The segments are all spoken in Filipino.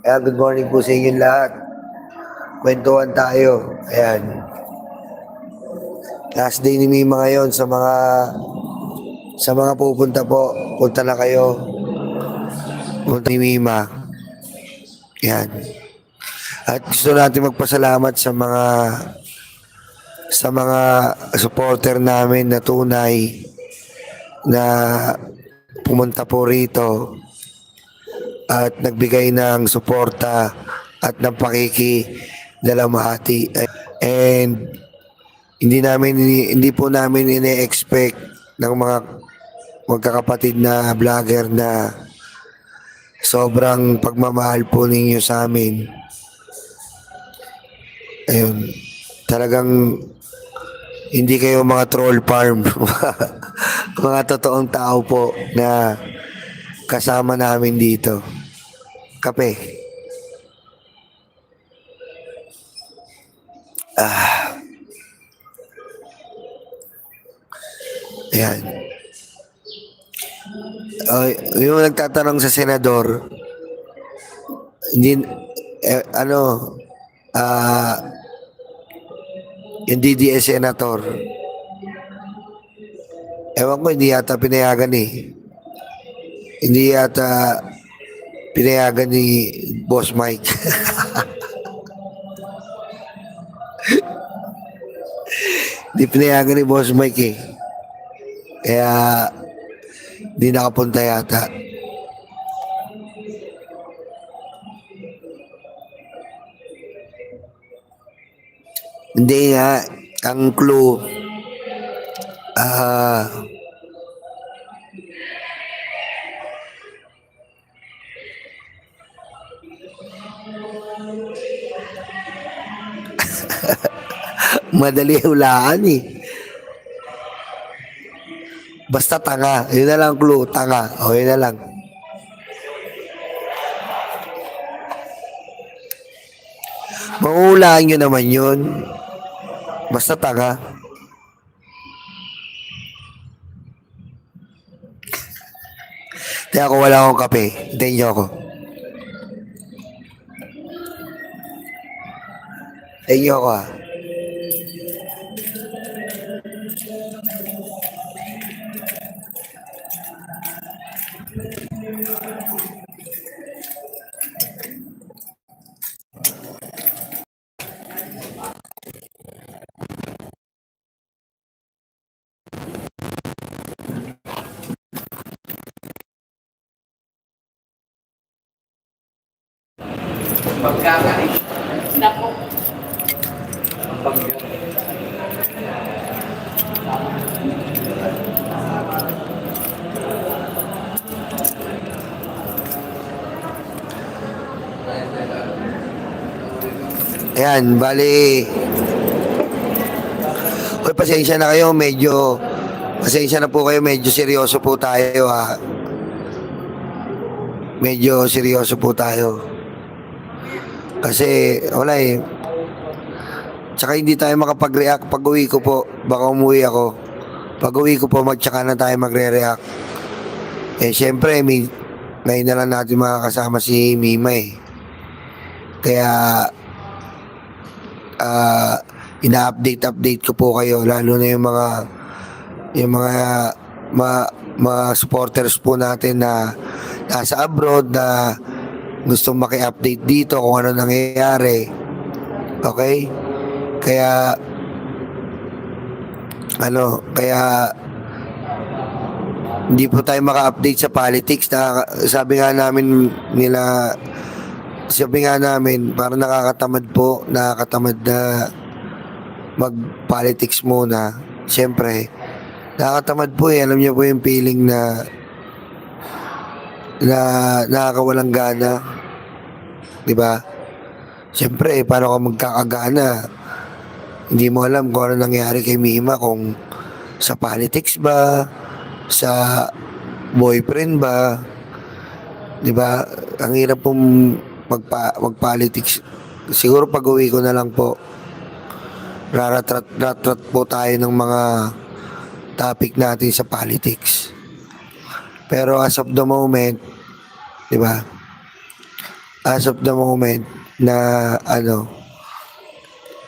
Good morning po sa inyo lahat. Kwentuhan tayo. Ayan. Last day ni Mima ngayon sa mga pupunta po. Punta na kayo. Punta ni Mima. Ayan. At gusto natin magpasalamat sa mga supporter namin na tunay na pumunta po rito at nagbigay ng suporta at ng dalamhati. And hindi po namin ine-expect ng mga magkakapatid na vlogger na sobrang pagmamahal po ninyo sa amin. Ayun. Talagang hindi kayo mga troll farm. Mga totoong tao po na kasama namin dito. Kape. Ayan. Yung nagtatanong sa senador, hindi, yung DDS senator, ewan ko, hindi yata pinayagan eh. Hindi yata pinayagan ni Boss Mike. Hindi pinayagan ni Boss Mike eh. Kaya hindi nakapunta yata. Hindi nga, ang clue, madali hulaan eh. Basta tanga. Yun na lang clue, tanga. O yun na lang. Mahuhulaan nyo naman yun. Basta tanga. Kaya ako wala akong kape. Hintayin nyo ako. Hintayin nyo ako ah. Pagkakain. Naku. Ayan, bali. Uy, pasensya na kayo. Pasensya na po kayo. Medyo seryoso po tayo ha. Medyo seryoso po tayo. Kasi, wala eh. Tsaka hindi tayo makapag-react pag uwi ko po. Baka umuwi ako. Pag uwi ko po, magtsaka na tayo magre-react. Eh, syempre, ngayon na lang natin makakasama si Mima eh. Kaya, ina-update ko po kayo. Lalo na yung mga supporters po natin na nasa abroad na gustong maki-update dito kung ano nangyayari. Okay? Kaya hindi po tayo maka-update sa politics na sabi nga namin parang nakakatamad na mag-politics muna. Siyempre, nakakatamad po eh. Alam niyo po yung feeling na nakakawalang gana. Diba? Siyempre, paano ka magkakagana? Hindi mo alam kung ano nangyari kay Mima, kung sa politics ba, sa boyfriend ba. Diba? Ang hirap pong mag-politics. Siguro pag uwi ko na lang po, ratrat po tayo ng mga topic natin sa politics. Pero as of the moment, di ba? as of the moment na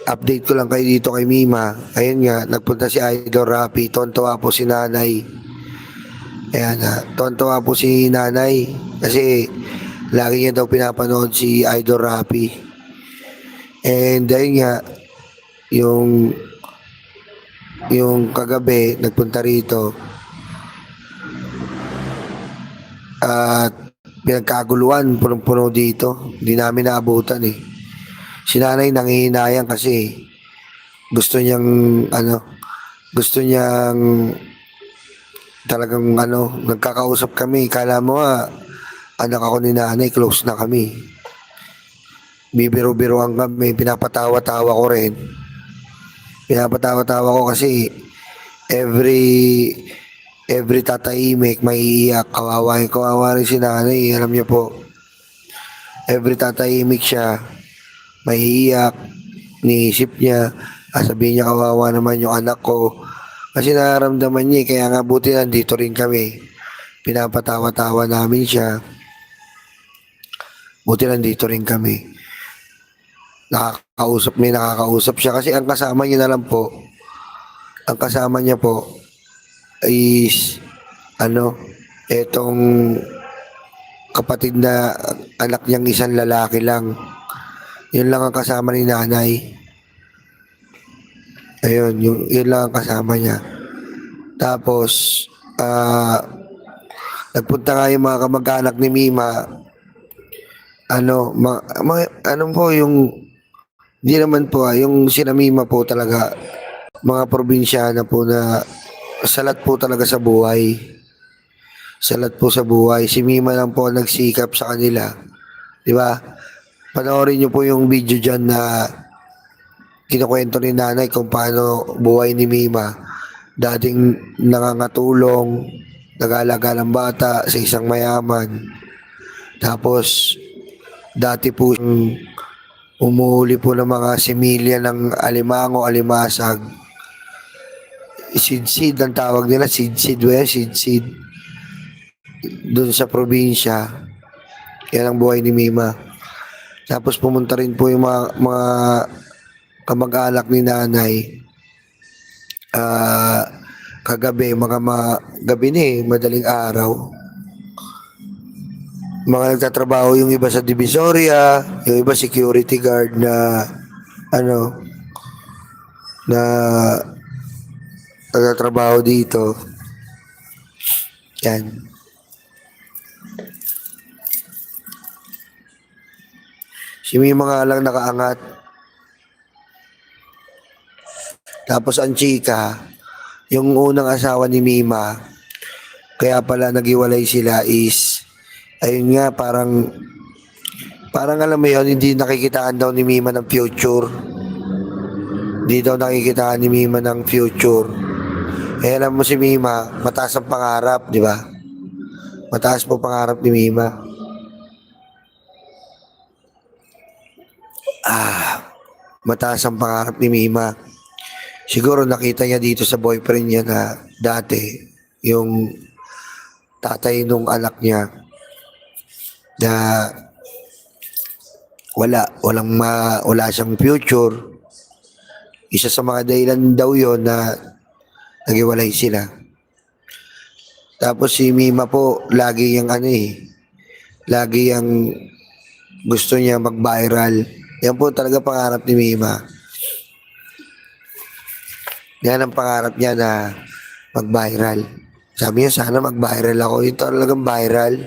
update ko lang kayo dito kay Mima. Ayun nga, nagpunta si Idol Rapi. Tontuwa po si nanay. Ayan na, tontuwa po si nanay. Kasi lagi niya daw pinapanood si Idol Rapi. And ayun nga, yung kagabi, nagpunta rito. At pinagkaguluhan, punong-puno dito. Hindi namin naabutan eh. Si nanay nanghihinayang kasi gusto niyang gusto niyang talagang nagkakausap kami. Kala mo anak ako ni nanay, close na kami. Bibiro-biroan kami, pinapatawa-tawa ko rin. Pinapatawa-tawa ko kasi every tatahimik, maiiyak, kawawa rin si nanay, alam niyo po. Every tatahimik siya, maiiyak, niisip niya, sabihin niya kawawa naman yung anak ko. Kasi nararamdaman niya, kaya nga buti nandito rin kami. Pinapatawa-tawa namin siya. Buti nandito rin kami. May nakakausap siya kasi ang kasama niya na lang po, ang kasama niya po is etong kapatid na anak niyang isang lalaki lang. Yun lang ang kasama ni nanay. Ayun, yun lang ang kasama niya. Tapos, nagpunta nga yung mga kamag-anak ni Mima. Ano po yung, di naman po yung sina Mima po talaga, mga probinsyana po na salat po talaga sa buhay. Salat po sa buhay. Si Mima lang po ang nagsikap sa kanila. Di ba? Panoorin niyo po yung video dyan na kinukwento ni nanay kung paano buhay ni Mima. Dating nangangatulong, nag-aalaga ng bata sa isang mayaman. Tapos, dati po umuhuli po ng mga similya ng alimango, alimasag. Sidsid ang tawag nila, sidsid. Doon sa probinsya. Yan ang buhay ni Mima. Tapos pumunta rin po yung mga kamag-anak ni nanay. Kagabi, gabi na madaling araw. Mga nagtatrabaho yung iba sa Divisoria, yung iba security guard na na nagtatrabaho dito. Yan. Si Mima nga lang nakaangat. Tapos ang chika, yung unang asawa ni Mima, kaya pala naghiwalay sila is, ayun nga, parang alam mo yun, hindi nakikitaan daw ni Mima ng future. Hindi daw nakikitaan ni Mima ng future. Eh alam mo si Mima, mataas ang pangarap, di ba? Mataas po pangarap ni Mima. Mataas ang pangarap ni Mima. Siguro nakita niya dito sa boyfriend niya na dati, yung tatay nung anak niya, na wala siyang future. Isa sa mga dahilan daw yon na naghiwalay sila. Tapos si Mima po, lagi yung gusto niya mag-viral. Yan po talaga pangarap ni Mima. Yan ang pangarap niya na mag-viral. Sabi niya, sana mag-viral ako. Yung talagang viral.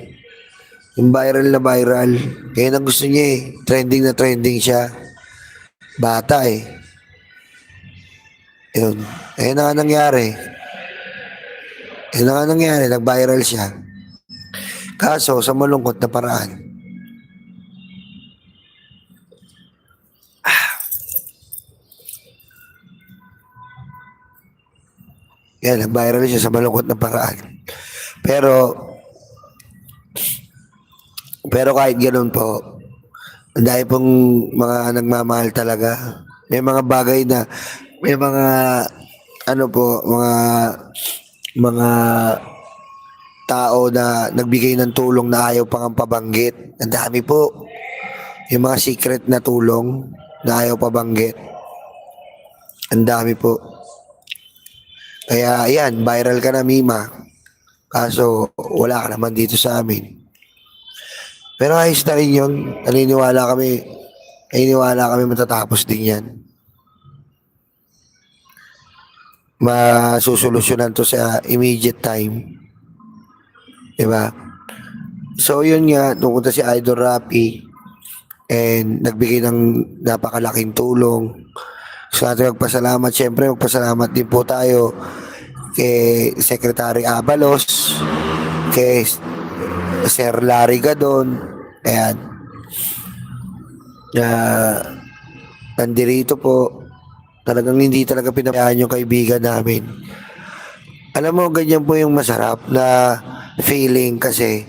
Yung viral na viral. Yan ang gusto niya eh. Trending na trending siya. Bata eh. Yun. Ayun na nga nangyari. Nag-viral siya. Kaso, sa malungkot na paraan. Yan, nag-viral siya sa malungkot na paraan. Pero kahit ganoon po, dahil pong mga nagmamahal talaga, may mga bagay na, may mga, mga tao na nagbigay ng tulong na ayaw pang pabanggit. Ang dami po. Yung mga secret na tulong na ayaw pabanggit. Ang dami po. Kaya ayan, viral ka na Mima. Kaso wala ka naman dito sa amin. Pero ayos na rin yun. Naniniwala kami matatapos din yan. Masusolusyonan to sa immediate time. Diba? So yun nga, pumunta si Idol Rapi and nagbigay ng napakalaking tulong. So natin magpasalamat. Siyempre magpasalamat din po tayo kay Secretary Abalos, kay Sir Larry Gadon. Ayan. Nandirito po. Talagang hindi talaga pinabayaan yung kaibigan namin. Alam mo, ganyan po yung masarap na feeling kasi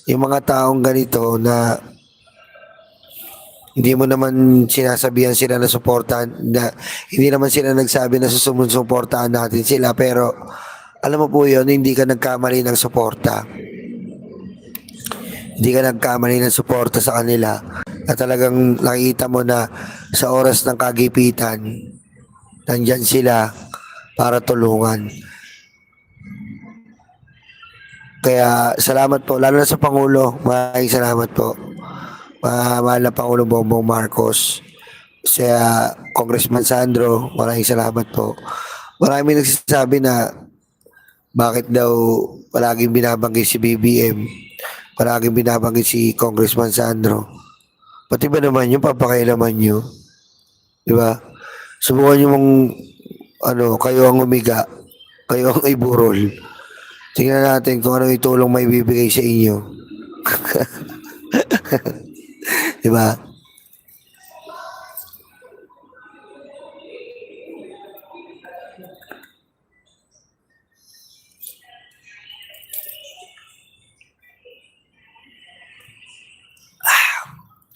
yung mga taong ganito na hindi mo naman sinasabihan sila na suportahan, na hindi naman sila nagsabi na susuportahan natin sila, pero alam mo po yun, hindi ka nagkamali ng suporta. Hindi ka nagkamali ng suporta sa kanila na talagang nakita mo na sa oras ng kagipitan, nandyan sila para tulungan. Kaya salamat po, lalo na sa Pangulo, maraming salamat po. Mahal na Pangulo Bongbong Marcos, sa Congressman Sandro, maraming salamat po. Marami nagsasabi na bakit daw palaging binabanggit si BBM, palaging binabanggit si Congressman Sandro. Pati ba naman yung papakailaman nyo? Di ba? Subukan nyo mong kayo ang umiga, kayo ang iburol. Tingnan natin kung anong itulong may bibigay sa inyo. Di ba?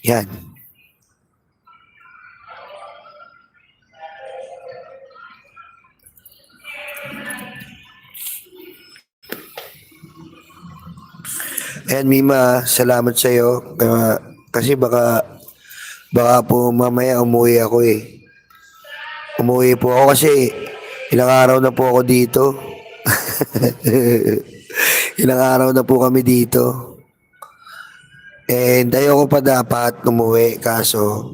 Yan. Ayan, Mima, salamat sa iyo. Kasi baka po mamaya umuwi ako eh. Umuwi po ako kasi ilang araw na po ako dito. Ilang araw na po kami dito. And ayoko pa dapat umuwi kaso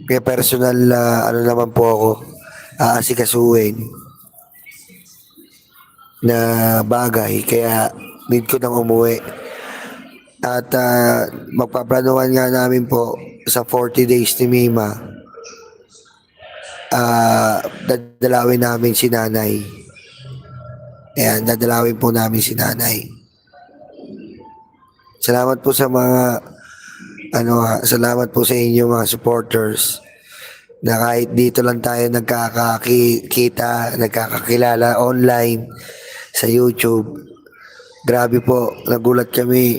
kaya personal na naman po ako aasikasuhin na bagay, kaya need ko nang umuwi. At magpaplanuhan nga namin po sa 40 days ni Mima, dadalawin namin si nanay. Ayan, dadalawin po namin si nanay. Salamat po sa mga salamat po sa inyo mga supporters na kahit dito lang tayo nagkakakita, nagkakakilala online sa YouTube. Grabe po, nagulat kami.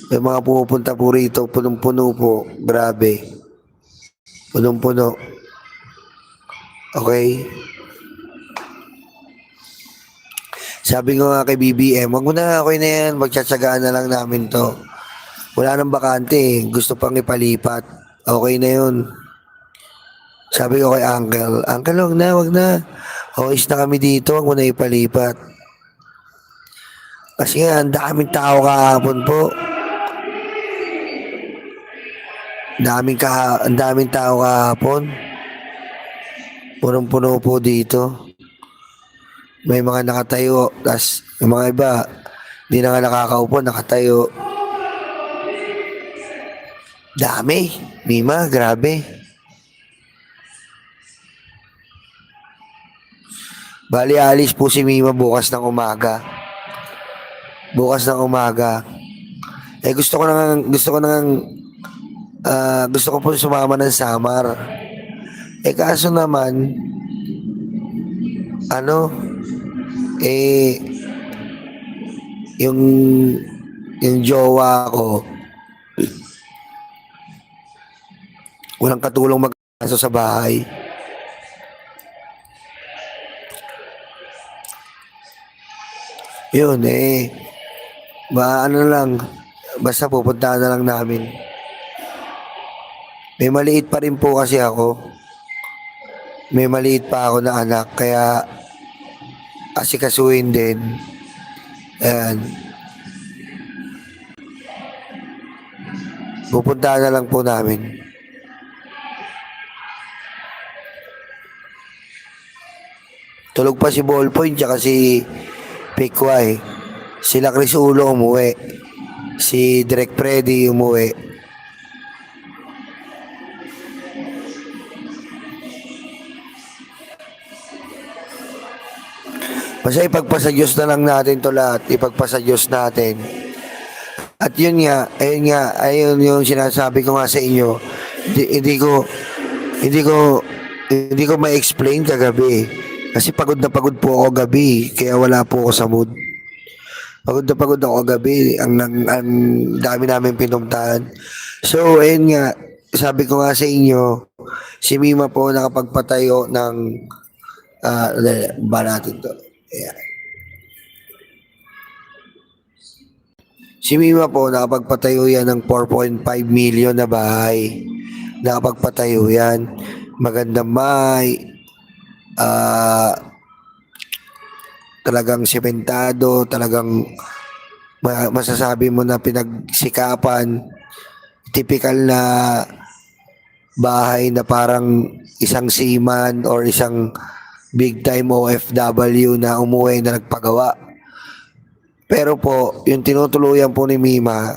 May mga pumupunta po rito, punong-puno po. Grabe. Punong-puno. Okay? Sabi ko nga kay BBM, wag mo na, okay na yan, magtsatsagaan na lang namin to. Wala nang bakante eh. Gusto pang ipalipat. Okay na yun. Sabi ko kay Uncle, wag na. Okay na kami dito, wag mo na ipalipat. Kasi nga, ang daming tao kahapon po. Ang daming tao kahapon. Punong-puno po dito. May mga nakatayo, tas yung mga iba, di na nga nakakaupo, nakatayo. Dami. Mima, grabe. Bali, alis po si Mima bukas ng umaga. Bukas ng umaga. Eh, gusto ko po sumama ng Samar. Eh, kaso naman, yung jowa ko, walang katulong mag-aso sa bahay. Yun lang, Basta pupuntahan na lang namin. May maliit pa rin po kasi ako. May maliit pa ako na anak, kaya asikasuhin din. Ayan. Pupuntahan na lang po namin. Tulog pa si Ballpoint tsaka si Pikway. Sila Chris Ulo umuwi. Si Direk Freddy umuwi. Basta ipagpasa Diyos na lang natin to lahat. Ipagpasa Diyos natin. At yun nga, ayun yung sinasabi ko nga sa inyo. Hindi ko ma-explain kagabi. Kasi pagod na pagod po ako gabi, kaya wala po ako sa mood. Pagod na pagod ako gabi, ang dami namin pinuntahan. So, ayun nga, sabi ko nga sa inyo, si Mima po nakapagpatayo ng, ba natin to? Ayan. Si Mima po, nakapagpatayo yan ng 4.5 million na bahay. Nakapagpatayo yan. Magandang bahay. Talagang sementado, talagang masasabi mo na pinagsikapan. Typical na bahay na parang isang seaman or isang big time OFW na umuwi na nagpagawa. Pero po, yung tinutuluyan po ni Mima,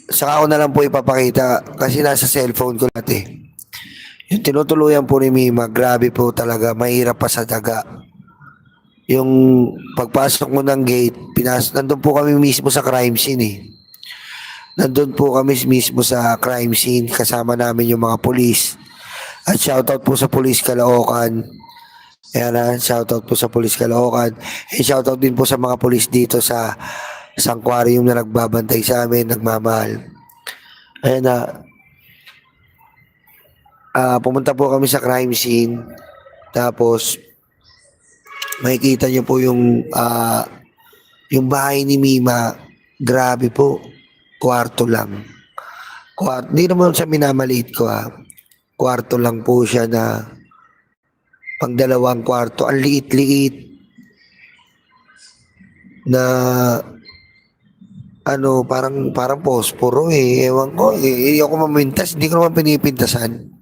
saka ko na lang po ipapakita kasi nasa cellphone ko lahat eh. Yung tinutuluyan po ni Mima, grabe po talaga, mahirap pa sa daga. Yung pagpasok mo ng gate, nandun po kami mismo sa crime scene eh. Nandun po kami mismo sa crime scene, kasama namin yung mga pulis. At shoutout po sa Pulis Caloocan. Ayan na, shoutout po sa Pulis Caloocan. And shoutout din po sa mga pulis dito sa Sanctuarium na nagbabantay sa amin, nagmamahal. Ayan na. Pumunta po kami sa crime scene. Tapos, makikita niyo po yung bahay ni Mima. Grabe po. Kwarto lang. Hindi naman siya minamaliit ko Kwarto lang po siya na pang dalawang kwarto. Ang liit-liit na parang posporo eh. Ewan ko, ako mamintas, hindi ko naman pinipintasan.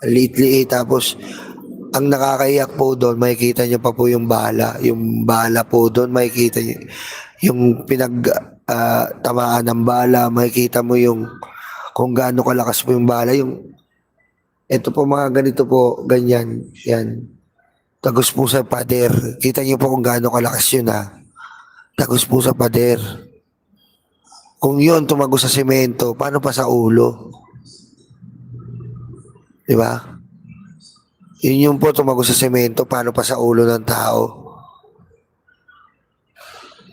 Ang liit-liit, tapos ang nakakaiyak po doon, makikita niyo pa po yung bala. Yung bala po doon, makikita niyo. Yung tamaan ng bala, makikita mo yung kung gaano kalakas po yung bala. Ito po mga ganito po, ganyan, yan. Tagos po sa pader. Kita niyo po kung gaano kalakas yun Tagos po sa pader. Kung yun tumagos sa semento, paano pa sa ulo? Di ba? Yun yung po tumagos sa semento, paano pa sa ulo ng tao?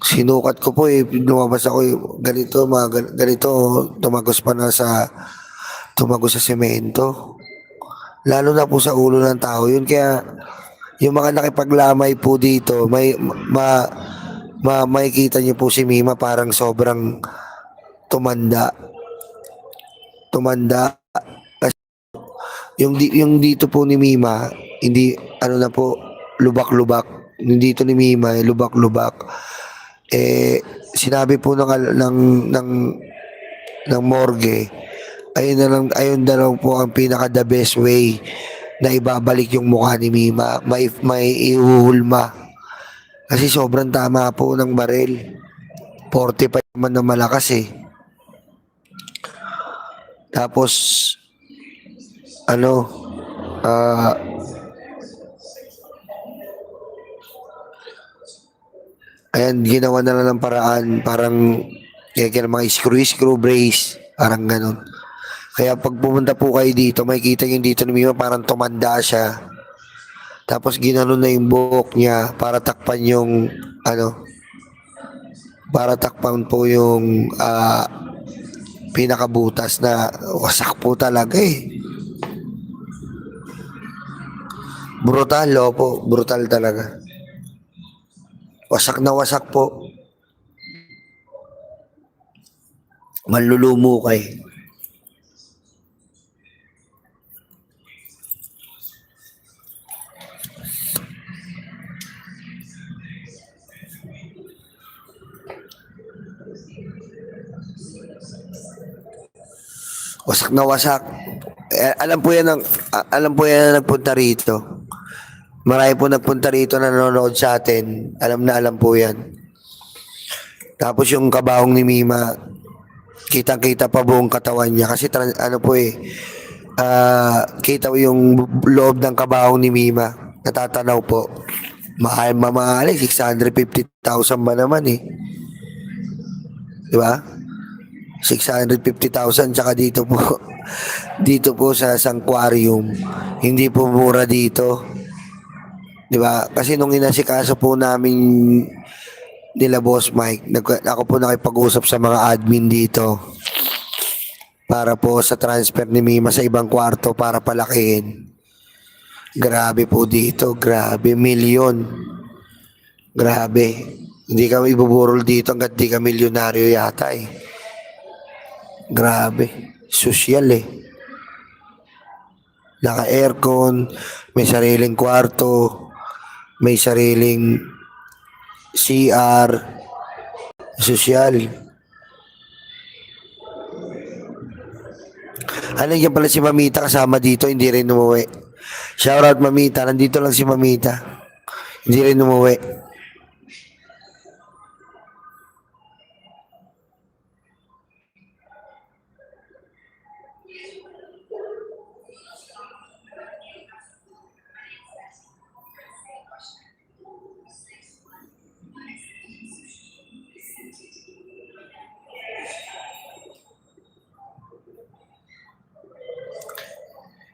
Sinukat ko po lumabas ako ganito, ganito, tumagos sa semento. Lalo na po sa ulo ng tao yun. Kaya yung mga nakipaglamay po dito, makikita niyo po si Mima parang sobrang tumanda. Kasi yung dito po ni Mima, hindi na po, lubak-lubak. Yung dito ni Mima, lubak-lubak. Sinabi po ng morgue, ayun na lang po ang pinaka the best way na ibabalik yung mukha ni Mima. May ihuhulma. Kasi sobrang tama po ng baril. 45 naman na malakas eh. Tapos, ayan, ginawa na lang ng paraan, parang kaya mga screw brace, parang ganun. Kaya pag pumunta po kayo dito, makikita nyo dito ni Mima parang tumanda siya. Tapos ginanon na yung buhok niya para takpan yung para takpan po yung pinakabutas na wasak po talaga eh. Brutal po, brutal talaga. Wasak na wasak po. Manlulumo kay. Wasak na wasak. Alam po yan alam po yan na nagpunta rito. Marami po nagpunta rito na nanonood sa atin. Alam na alam po yan. Tapos yung kabahong ni Mima, kitang-kita pa buong katawan niya. Kasi ano po kita ko yung loob ng kabahong ni Mima. Natatanaw po. Mahal mamahali, 650,000 ba naman eh. Di ba? 650,000 tsaka dito po dito po sa Sanquarium. Hindi po mura dito. 'Di ba? Kasi nung inasikaso po namin nila Boss Mike, ako po nakipag-usap sa mga admin dito para po sa transfer ni Mima sa ibang kwarto para palakihin. Grabe po dito, grabe, milyon. Grabe. Hindi kami ibuburol dito hanggat di ka milyonaryo yata eh. Grabe. Sosyal eh. Naka-aircon, may sariling kwarto, may sariling CR, sosyal. Nandiyan pala si Mamita kasama dito, hindi rin umuwi. Shoutout Mamita, nandito lang si Mamita. Hindi rin umuwi.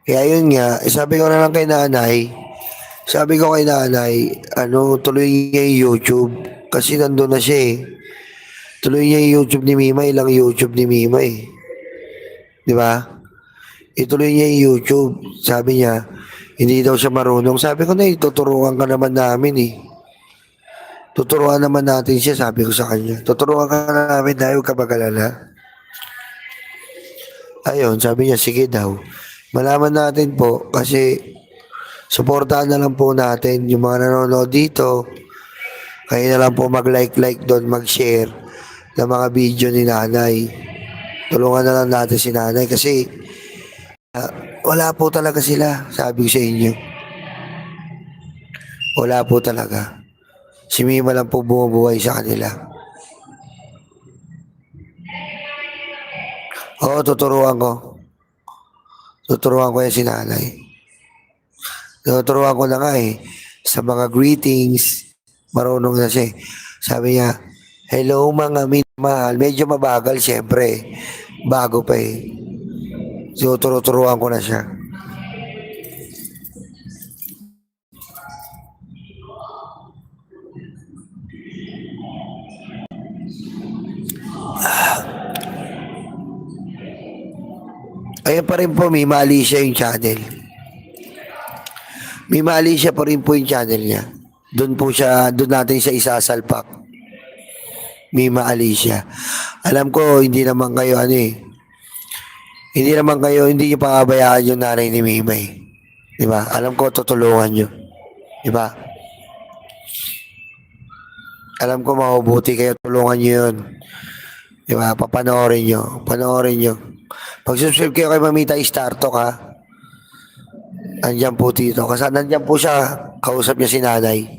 Kaya yun nga, sabi ko na lang kay nanay, tuloy niya yung YouTube. Kasi nandun na siya eh. Tuloy niya yung YouTube ni Mima, ilang YouTube ni Mima eh. Di ba? Ituloy niya yung YouTube. Sabi niya, hindi daw siya marunong. Sabi ko na, tuturuan ka naman namin eh. Tuturuan naman natin siya, sabi ko sa kanya. Tuturuan ka namin dahil huwag ka mag-alala. Ayun, sabi niya, sige daw. Malaman natin po kasi suportahan na lang po natin yung mga nanonood dito. Kayo na lang po mag-like doon, mag-share ng mga video ni nanay. Tulungan na lang natin si nanay kasi wala po talaga sila, sabi ko sa inyo. Wala po talaga. Si Mima lang po bumubuhay sa kanila. Oo, tuturuan ko. Tuturuan ko yan si nanay. Tuturuan ko na nga eh. Sa mga greetings, marunong na siya eh. Sabi niya, hello mga minamahal. Medyo mabagal syempre. Bago pa eh. So, tuturuan ko na siya. Ayan pa rin po, Mima Alicia yung channel. Mima Alicia pa rin po yung channel niya. Doon po siya, doon natin siya isasalpak. Mima Alicia. Alam ko, hindi naman kayo hindi niyo pababayaan yung nanay ni Mima eh. Diba? Alam ko, tutulungan niyo. Diba? Alam ko, mabubuti kayo, tulungan niyo yun. Diba? Papanoorin niyo. Panoorin niyo. Pag-subscribe kayo kay Mamita Startalk ha. Nandiyan po dito. Kasi nandiyan po siya. Kausap niya si nanay.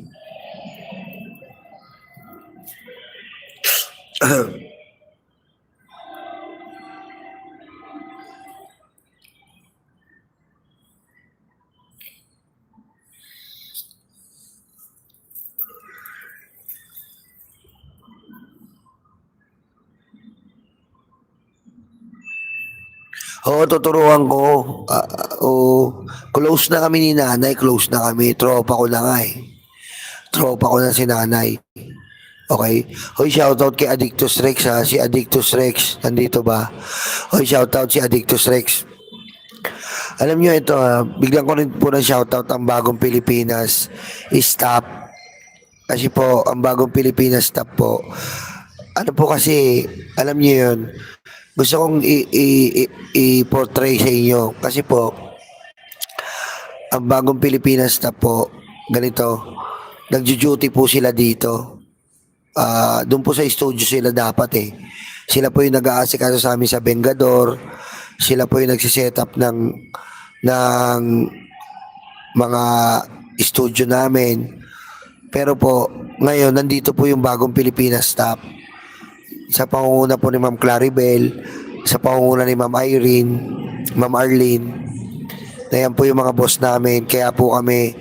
Oo, tuturuan ko. Close na kami ni nanay. Close na kami. Tropa ko na nga eh. Tropa ko na si nanay. Okay? Hoy, shoutout kay Addictus Rex ha. Si Addictus Rex. Nandito ba? Hoy, shoutout si Addictus Rex. Alam nyo ito ha. Biglang ko rin po ng shoutout ang Bagong Pilipinas staff. Kasi po, ang Bagong Pilipinas staff po. Ano po kasi, alam nyo yun, gusto kong i-portray sa inyo kasi po ang bagong Pilipinas na po ganito, nagjo-duty po sila dito. Doon po sa studio sila dapat eh. Sila po yung nag-aasikaso sa amin sa Bengador. Sila po yung nagsiset up ng mga studio namin. Pero po, ngayon, nandito po yung bagong Pilipinas staff. Sa pangunguna po ni Ma'am Claribel, sa pangunguna ni Ma'am Irene, Ma'am Arlene, na yan po yung mga boss namin. Kaya po kami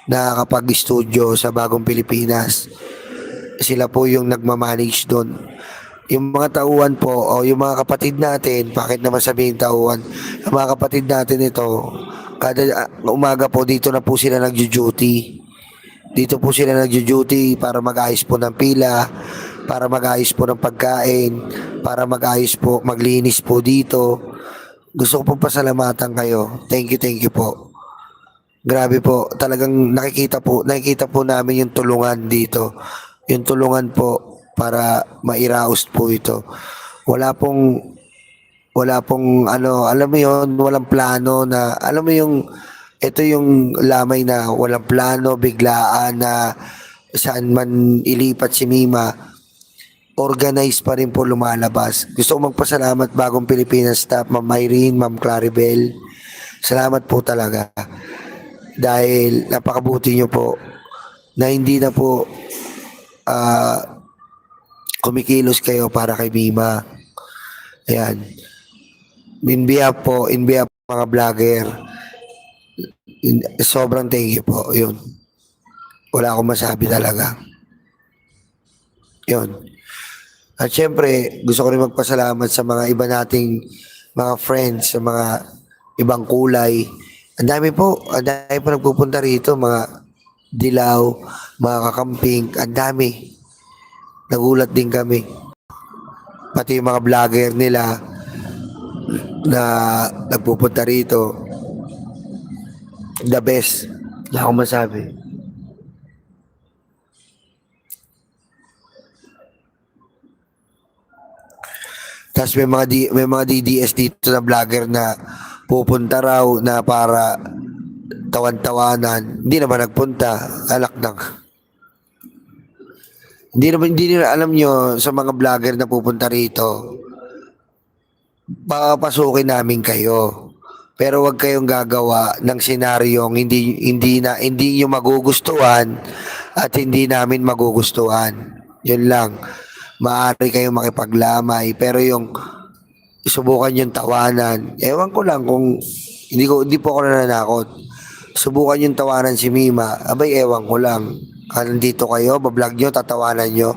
nakakapag-studio sa bagong Pilipinas. Sila po yung nagmamanage doon. Yung mga tauhan po, o yung mga kapatid natin, bakit naman sabihin tauhan? Yung mga kapatid natin ito, kada umaga po dito na po sila nagjo-duty. Dito po sila nagjo-duty para mag-ayos po ng pila, para mag-ayos po ng pagkain, para mag-ayos po, maglinis po dito. Gusto ko pong pasalamatan kayo. Thank you po. Grabe po, talagang nakikita po namin yung tulungan dito. Yung tulungan po para mairaos po ito. Wala pong ano, alam mo yon, walang plano na, alam mo yung, ito yung lamay na walang plano, biglaan na saan man ilipat si Mima, organized pa rin po lumalabas. Gusto ko magpasalamat bagong Pilipinas staff, Ma'am Irene, Ma'am Claribel. Salamat po talaga. Dahil napakabuti nyo po na hindi na po kumikilos kayo para kay Mima. Ayan. In behalf mga vlogger, sobrang thank you po. Yun. Wala akong masabi talaga. Yun. At syempre, gusto ko rin magpasalamat sa mga iba nating mga friends, sa mga ibang kulay. Ang dami po nagpupunta rito, mga dilaw, mga kakamping, ang dami. Nagulat din kami. Pati yung mga vlogger nila na nagpupunta rito. The best. Wala akong masabi. Tapos may mga DDS dito na vlogger na pupunta raw na para tawan-tawanan. Hindi naman nagpunta. Alak ng. Hindi nila alam nyo sa mga vlogger na pupunta rito. Papasukin namin kayo. Pero wag kayong gagawa ng senaryong hindi niyo magugustuhan at hindi namin magugustuhan. Yun lang. Maaari kayong makipaglamay pero yung subukan yung tawanan. Ewan ko lang kung hindi po ako nananakot. Subukan yung tawanan si Mima. Abay, ewan ko lang. Nandito kayo, bablog nyo, tatawanan nyo.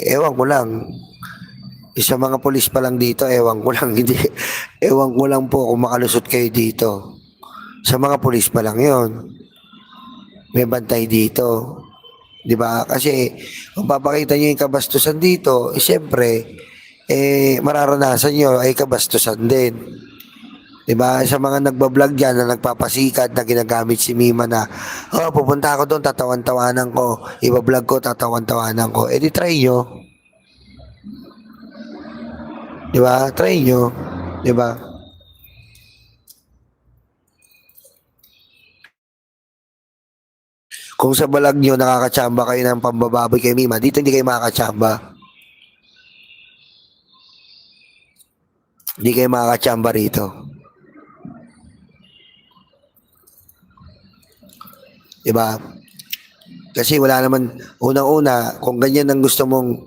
Ewan ko lang. Sa mga polis pa lang dito, ewan ko lang. Hindi, ewan ko lang po kung makalusot kayo dito. Sa mga polis pa lang yon. May bantay dito. Di ba? Kasi kung papakita nyo yung kabastusan dito, siyempre, mararanasan nyo ay kabastusan din. Diba? Sa mga nagbablog dyan na nagpapasikat na ginagamit si Mima na, pupunta ako doon, tatawan-tawanan ko. Ibablog ko, tatawan-tawanan ko. Di try nyo. Diba? Try nyo. Diba? Kung sa balag nyo, nakakatsamba kayo ng pambababoy kay Mima, dito hindi kayo makakatsamba. Hindi kayo makakatsamba rito. Diba? Kasi wala naman, unang-una, kung ganyan ang gusto mong,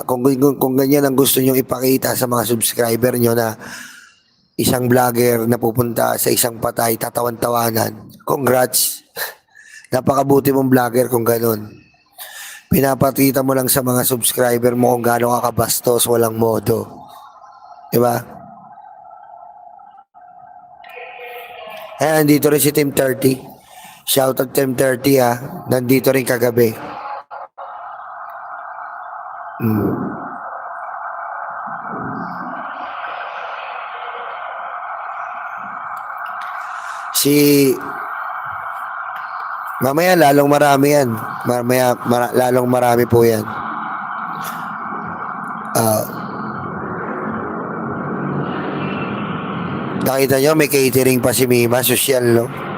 kung ganyan ang gusto nyo ipakita sa mga subscriber nyo na isang vlogger na pupunta sa isang patay, tatawan-tawanan, congrats. Napakabuti mong vlogger kung ganun. Pinapakita mo lang sa mga subscriber mo kung gaano ka kabastos, walang modo. Diba? Ayan, nandito rin si Team 30. Shoutout Team 30 ha. Nandito rin kagabi. Mamaya lalong marami yan. Lalong marami po yan. Nakita nyo, may catering pa si Mima, social, no?